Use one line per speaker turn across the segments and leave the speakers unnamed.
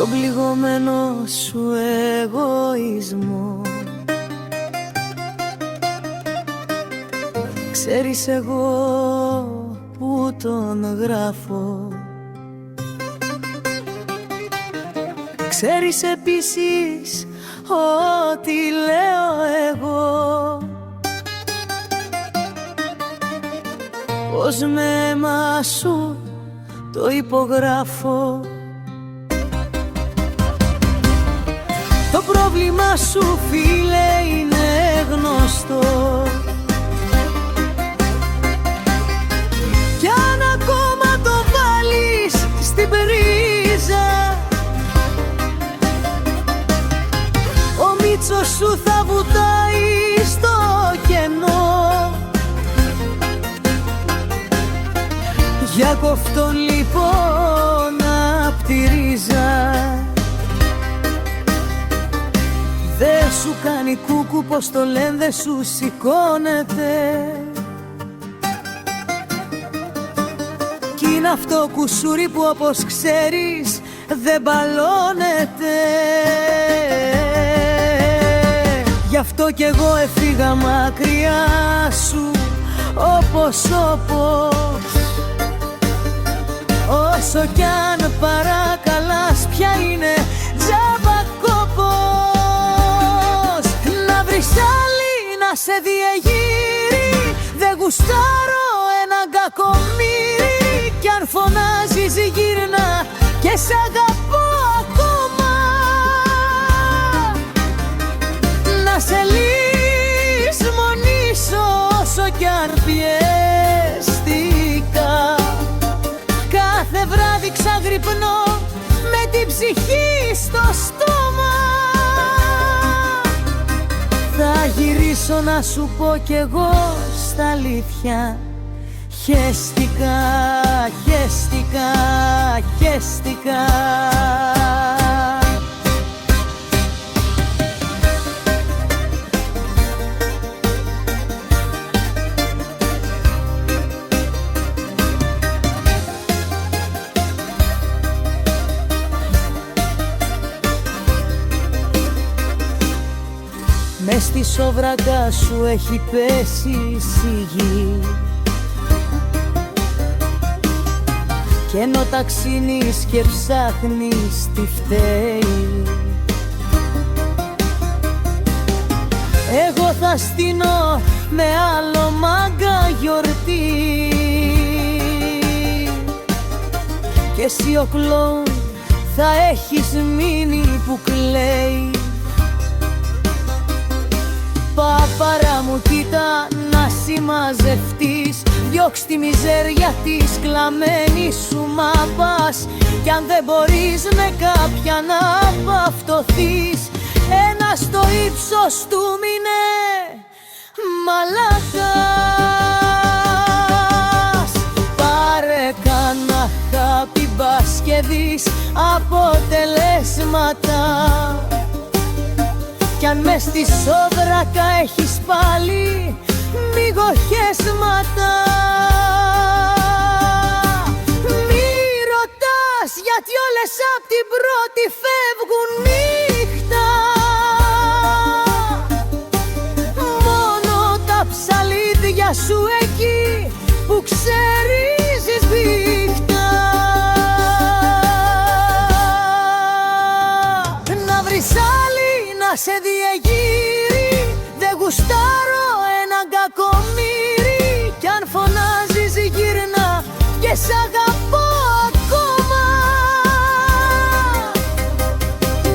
τον πληγωμένο σου εγωισμό. Ξέρεις εγώ που τον γράφω. Ξέρεις επίσης ό,τι λέω εγώ, πως με αίμα σου το υπογράφω. Το πρόβλημα σου φίλε είναι γνωστό, κι αν ακόμα το βάλεις στην πρίζα, ο μίτσος σου θα βουτάει στο κενό. Για κοφτόν λοιπόν απ' τη ρίζα, δε σου κάνει κούκου, πως το λένε, δε σου σηκώνεται. Κι είναι αυτό κουσούρι που όπως ξέρεις δεν μπαλώνεται. Γι' αυτό κι εγώ έφυγα μακριά σου όπως. Όσο κι αν παρακαλάς πια είναι τζάμπα κόπος. Να βρεις άλλη να σε διεγείρει, δεν γουστάρω έναν κακομοίρη. Κι αν φωνάζεις γύρνα και σ' αγαπώ ακόμα. Να σε λησμονήσω όσο κι αν πιέστηκα. Κάθε βράδυ ξαγρυπνώ με την ψυχή στο στόμα. Θα γυρίσω να σου πω κι εγώ στα αλήθεια. Χέστηκα, χέστηκα, χέστηκα. Μες στη σόβρακα σου έχει πέσει η σιγή, κι ενώ ταξίνεις και ψάχνεις τι φταίει, εγώ θα στείνω με άλλο μάγκα γιορτή. Και εσύ ο κλόουν θα έχεις μείνει που κλαίει. Παπάρα μου κοίτα να συμμαζευτείς, διώξ' τη μιζέρια της κλαμμένης σου μάπας. Κι αν δεν μπορείς με κάποια να παυτωθείς, ένα στο ύψος του μείνε μαλάκας. Πάρε κάνα χάπι μπας και δεις αποτελέσματα. Κι αν μες στη σόβρακα έχεις πάλι μυγοχέσματα. Μη ρωτάς γιατί όλες απ' την πρώτη φεύγουν νύχτα. Μόνο τα ψαλίδια σου εκεί που ξερίζεις μπίχτα. Να βρεις άλλη να σε διεγείρει, δεν γουστάρω έναν κακομοίρη. Κι αν φωνάζεις γύρνα και σ' αγαπώ ακόμα.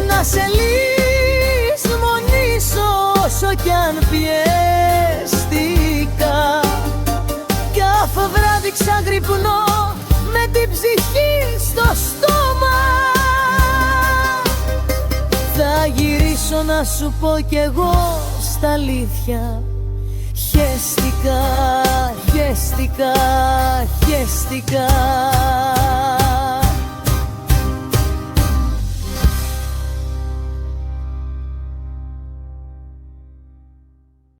Να σε λησμονήσω όσο κι αν πιέστηκα. Κάθε βράδυ ξαγρυπνώ με την ψυχή στο στόμα. Θα γυρίσω να σου πω κι εγώ στα αλήθεια. Χέστηκα, χέστηκα, χέστηκα.